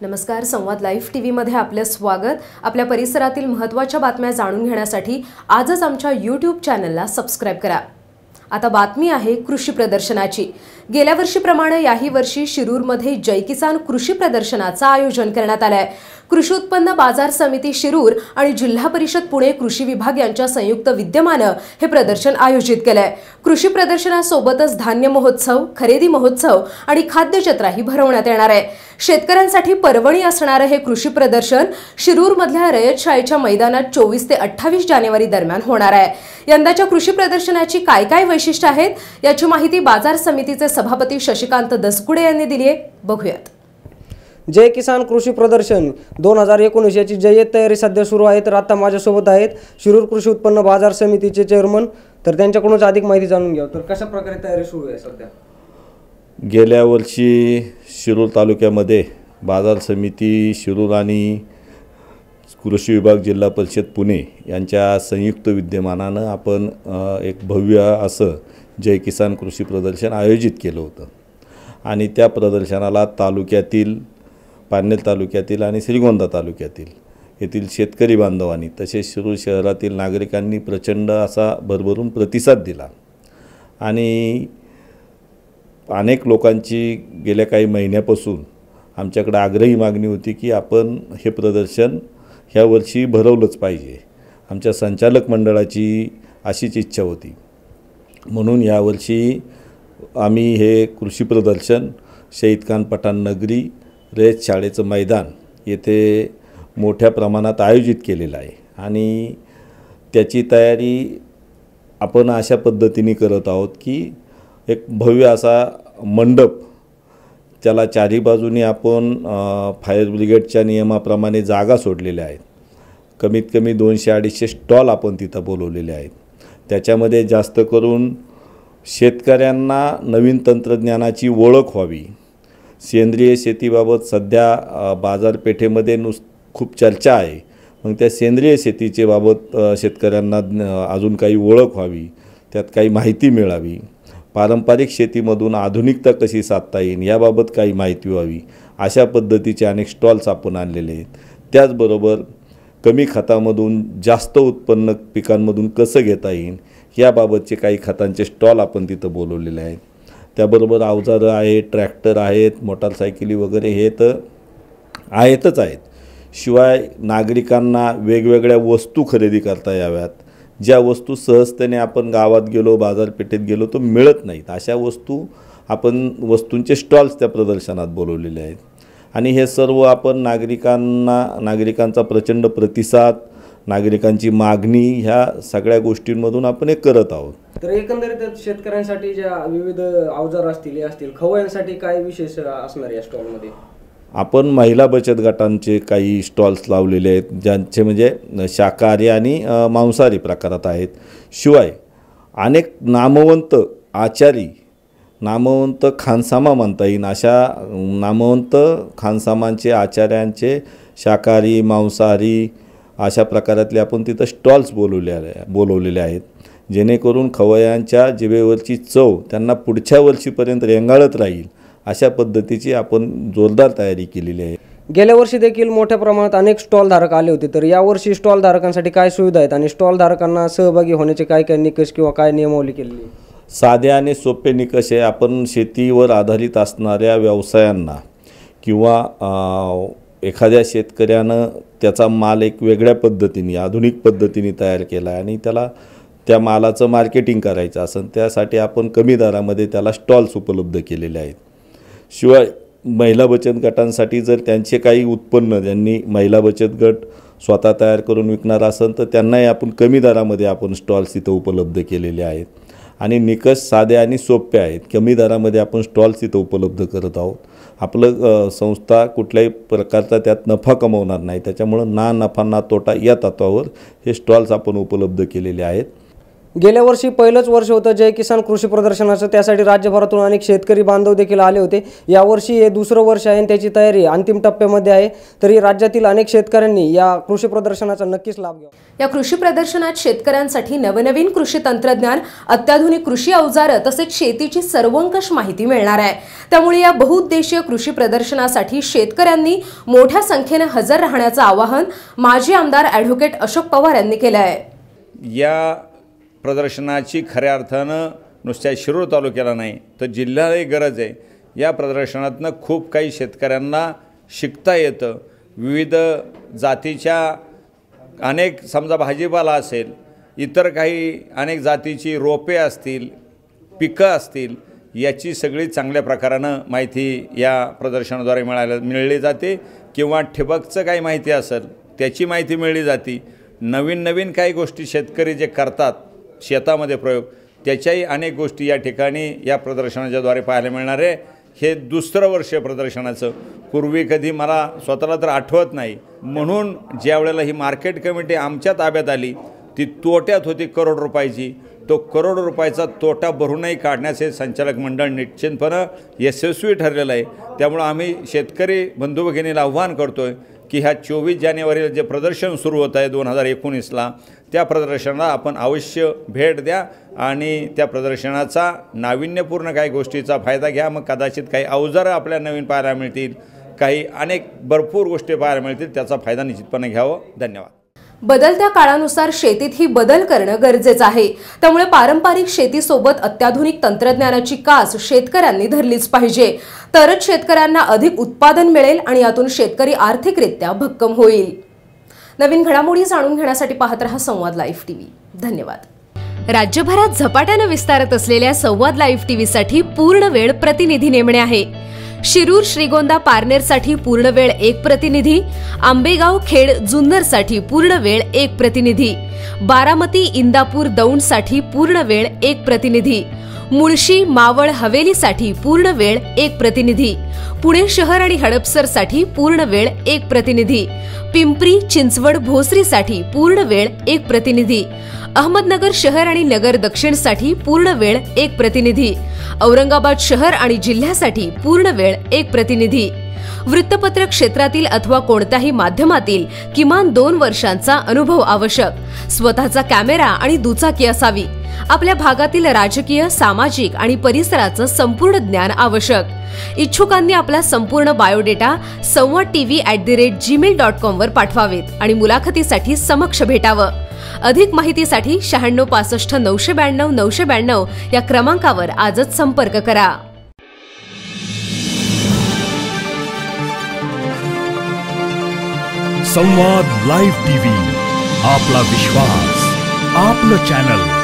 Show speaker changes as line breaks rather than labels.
नमस्कार, संवाद लाईव्ह टीव्हीमध्ये आपले स्वागत। आपल्या परिसरातील महत्त्वाच्या बातम्या जाणून घेण्यासाठी आजच आमच्या YouTube चॅनलला सबस्क्राइब करा। आता बातमी आहे कृषी प्रदर्शनाची। गेल्या वर्षीप्रमाणे याही वर्षी शिरूरमध्ये जय किसान कृषी प्रदर्शनाचं आयोजन करण्यात आलं आहे। कृषी उत्पन्न बाजार समिती शिरूर आणि जिल्हा परिषद पुणे कृषी विभाग यांच्या संयुक्त विद्यमाने हे प्रदर्शन आयोजित केलंय। कृषी प्रदर्शनासोबतच धान्य महोत्सव, खरेदी महोत्सव आणि खाद्य जत्राही भरवण्यात येणार आहे। शेतकऱ्यांसाठी पर्वणी असणारे हे कृषी प्रदर्शन शिरूरमधल्या रयत शाळेच्या मैदानात 24 ते 28 जानेवारी दरम्यान होणार आहे। यंदाच्या कृषी प्रदर्शनाची काय वैशिष्ट्ये आहेत याची माहिती बाजार समितीचे सभापती शशिकांत दसगुडे यांनी दिली आहे। बघूयात।
जय किसान कृषी प्रदर्शन 2019 याची जय्यत तयारी सध्या सुरू आहे। तर आता माझ्यासोबत आहेत शिरूर कृषी उत्पन्न बाजार समितीचे चेअरमन, तर त्यांच्याकडूनच अधिक माहिती जाणून घेऊ। तर कशा प्रकारे तयारी सुरू आहे सध्या?
गेल्या वर्षी शिरूर तालुक्यामध्ये बाजार समिती शिरूर आणि कृषी विभाग जिल्हा परिषद पुणे यांच्या संयुक्त विद्यमानानं आपण एक भव्य असं जय किसान कृषी प्रदर्शन आयोजित केलं होतं आणि त्या प्रदर्शनाला तालुक्यातील पारनेर तालुक्यातील आणि श्रीगोंदा तालुक्यातील येथील शेतकरी बांधवांनी तसेच शिरूर शहरातील नागरिकांनी प्रचंड असा भरभरून प्रतिसाद दिला आणि अनेक लोकांची गेल्या काही महिन्यापासून आमच्याकडे आग्रही मागणी होती की आपण हे प्रदर्शन ह्या वर्षी भरवलंच पाहिजे। आमच्या संचालक मंडळाची अशीच इच्छा होती, म्हणून यावर्षी आम्ही हे कृषी प्रदर्शन शहीद खान पठाण नगरी रयत शाळेचं मैदान येथे मोठ्या प्रमाणात आयोजित केलेलं आहे आणि त्याची तयारी आपण अशा पद्धतीने करत आहोत की एक भव्य असा मंडप, त्याला चारी बाजूनी आपण फायर ब्रिगेडच्या नियमाप्रमाणे जागा सोडलेल्या आहेत। कमीत कमी 200-250 स्टॉल आपण तिथं बोलवलेले आहेत। त्याच्यामध्ये जास्त करून शेतकऱ्यांना नवीन तंत्रज्ञानाची ओळख व्हावी। सेंद्रिय शेतीबाबत सध्या बाजारपेठेमध्ये खूप चर्चा आहे, मग त्या सेंद्रिय शेतीचे बाबत शेतकऱ्यांना अजून काही ओळख व्हावी, त्यात काही माहिती मिळावी। पारंपरिक शेतीमधून आधुनिकता कशी साधता येईल याबाबत काही माहिती व्हावी, अशा पद्धतीचे अनेक स्टॉल्स आपण आणलेले आहेत। त्याचबरोबर कमी खतामधून जास्त उत्पन्न पिकांमधून कसं घेता येईल याबाबतचे काही खतांचे स्टॉल आपण तिथं बोलवलेले आहेत। त्याबरोबर अवजारं आहेत, ट्रॅक्टर आहेत, मोटारसायकली वगैरे हे तर आहेतच आहेत। शिवाय नागरिकांना वेगवेगळ्या वस्तू खरेदी करता याव्यात, ज्या वस्तू सहजतेने आपण गावात गेलो बाजारपेठेत गेलो तर मिळत नाहीत, अशा वस्तूंचे स्टॉल्स त्या प्रदर्शनात बोलवलेले आहेत आणि हे सर्व आपण नागरिकांचा प्रचंड प्रतिसाद, नागरिकांची मागणी ह्या सगळ्या गोष्टींमधून आपण हे करत आहोत।
तर एकंदरीत शेतकऱ्यांसाठी ज्या विविध अवजार असतील खवयांसाठी काय विशेष असणार या स्टॉलमध्ये?
आपण महिला बचत गटांचे काही स्टॉल्स लावलेले आहेत, ज्यांचे म्हणजे शाकाहारी आणि मांसाहारी प्रकारात आहेत। शिवाय अनेक नामवंत आचारी, नामवंत खानसामा म्हणता येईल अशा नामवंत खानसामांचे, आचार्यांचे शाकाहारी मांसाहारी अशा प्रकारातले आपण तिथं स्टॉल्स बोलवलेले आहेत, जेणेकरून खवयांच्या जिभेवरची चव त्यांना पुढच्या वर्षीपर्यंत रेंगाळत राहील अशा पद्धतीची आपण जोरदार तयारी केलेली आहे।
गेल्या वर्षी देखील मोठ्या प्रमाणात अनेक स्टॉल धारक आले होते, तर यावर्षी स्टॉल धारकांसाठी काय सुविधा आहेत आणि स्टॉल धारकांना सहभागी होण्याचे काय निकष किंवा काय नियमावली केलेली?
साधे आणि सोपे निकष आहे। आपण शेतीवर आधारित असणाऱ्या व्यवसायांना किंवा एखाद्या शेतकऱ्यानं त्याचा माल एक वेगळ्या पद्धतीने आधुनिक पद्धतीने तयार केला आणि त्याला त्या मालाचं मार्केटिंग करायचं असेल त्यासाठी आपण कमी दरामध्ये त्याला स्टॉल्स उपलब्ध केलेले आहेत। शिवाय महिला बचत गटांसाठी जर त्यांचे काही उत्पन्न ज्यांनी महिला बचत गट स्वतः तयार करून विकणार असेल तर त्यांनाही आपण कमी दरामध्ये आपण स्टॉल्स इथं उपलब्ध केलेले आहेत आणि निकष साधे आणि सोपे आहेत। कमी दरामध्ये आपण स्टॉल्स इथं उपलब्ध करत आहोत। आपलं संस्था कुठल्याही प्रकारचा त्यात नफा कमवणार नाही, त्याच्यामुळं ना नफा ना तोटा या तत्वावर हे स्टॉल्स आपण उपलब्ध केलेले आहेत।
गेल्या वर्षी पहिलंच वर्ष होतं जय किसान कृषी प्रदर्शनाचं, त्यासाठी राज्यभरातून अनेक शेतकरी बांधव देखील आले होते। यावर्षी हे दुसरं वर्ष आहे आणि त्याची तयारी अंतिम टप्प्यामध्ये आहे। तरी राज्यातील अनेक शेतकऱ्यांनी या कृषी प्रदर्शनाचा नक्कीच लाभ घ्यावा।
या कृषी प्रदर्शनात शेतकऱ्यांसाठी नवनवीन कृषी तंत्रज्ञान, अत्याधुनिक कृषी अवजारं तसेच शेतीची सर्वंकष माहिती मिळणार आहे। त्यामुळे या बहुउद्देशीय कृषी प्रदर्शनासाठी शेतकऱ्यांनी मोठ्या संख्येने हजर राहण्याचं आवाहन माजी आमदार ॲडव्होकेट अशोक पवार यांनी केलं आहे।
या प्रदर्शनाची खऱ्या अर्थानं नुसत्या शिरूर तालुक्याला नाही तर जिल्ह्यालाही गरज आहे। या प्रदर्शनातनं खूप काही शेतकऱ्यांना शिकता येतं। विविध जातीच्या अनेक समजा भाजीपाला असेल, इतर काही अनेक जातीची रोपे असतील, पिकं असतील, याची सगळी चांगल्या प्रकारानं माहिती या प्रदर्शनाद्वारे मिळली जाते। किंवा ठिबकचं काही माहिती असेल त्याची माहिती मिळली जाते। नवीन काही गोष्टी शेतकरी जे करतात शेतामध्ये प्रयोग, त्याच्याही अनेक गोष्टी या ठिकाणी या प्रदर्शनाच्याद्वारे पाहायला मिळणार आहे। हे दुसरं वर्ष प्रदर्शनाचं। पूर्वी कधी मला स्वतःला तर आठवत नाही, म्हणून ज्या वेळेला ही मार्केट कमिटी आमच्या ताब्यात आली ती तोट्यात होती करोड रुपयाची। तो करोड रुपयाचा तोटा भरूनही काढण्याचे संचालक मंडळ निश्चितपणे यशस्वी ठरलेलं आहे। त्यामुळे आम्ही शेतकरी बंधू भगिनीला आव्हान करतोय की ह्या 24 जानेवारीला जे प्रदर्शन सुरू होत आहे 2019ला, त्या प्रदर्शनाला आपण अवश्य भेट द्या आणि त्या प्रदर्शनाचा नाविन्यपूर्ण काही गोष्टीचा फायदा घ्या। मग कदाचित काही अवजारं आपल्याला नवीन पाहायला मिळतील, काही अनेक भरपूर गोष्टी पाहायला मिळतील, त्याचा फायदा निश्चितपणे घ्यावा। धन्यवाद।
बदलत्या काळानुसार शेतीतही बदल करणं गरजेचं आहे। त्यामुळे पारंपरिक शेतीसोबत अत्याधुनिक तंत्रज्ञानाची कास शेतकऱ्यांनी धरलीच पाहिजे, तरच शेतकऱ्यांना अधिक उत्पादन मिळेल आणि यातून शेतकरी आर्थिकरित्या भक्कम होईल। नवीन घडामोडी जाणून घेण्यासाठी पाहत रहा संवाद लाईव्ह टीव्ही। धन्यवाद। राज्यभरात झपाट्याने विस्तारत असलेल्या संवाद लाईव्ह टीव्हीसाठी पूर्ण वेळ प्रतिनिधी नेमणे आहे। शिरूर श्रीगोंदा पारनेरसाठी पूर्ण वेळ 1 प्रतिनिधी, आंबेगाव खेड जुन्नरसाठी पूर्ण वेळ 1 प्रतिनिधी, बारामती इंदापूर दौंडसाठी पूर्ण वेळ 1 प्रतिनिधी, मुळशी मावळ हवेलीसाठी पूर्ण वेळ 1 प्रतिनिधी, पुणे शहर आणि हडपसरसाठी पूर्ण वेळ 1 प्रतिनिधी, पिंपरी चिंचवड भोसरीसाठी पूर्ण वेळ 1 प्रतिनिधी, अहमदनगर शहर आणि नगर दक्षिणसाठी पूर्ण वेळ 1 प्रतिनिधी, औरंगाबाद शहर आणि जिल्ह्यासाठी पूर्ण वेळ 1 प्रतिनिधी। वृत्तपत्र क्षेत्रातील अथवा कोणत्याही माध्यमातील किमान 2 वर्षांचा अनुभव आवश्यक। स्वतःचा कॅमेरा आणि दुचाकी असावी। आपल्या भागातील राजकीय, सामाजिक आणि परिसराचं संपूर्ण ज्ञान आवश्यक। इच्छुकांनी आपला संपूर्ण बायोडेटा sanwadtv@gmail.com वर पाठवावेत आणि मुलाखतीसाठी समक्ष भेटावं। अधिक माहितीसाठी 96 65 992 992 या क्रमांकावर आजच संपर्क करा।
संवाद लाईव्ह टीव्ही, आपला विश्वास, आपलं चॅनल।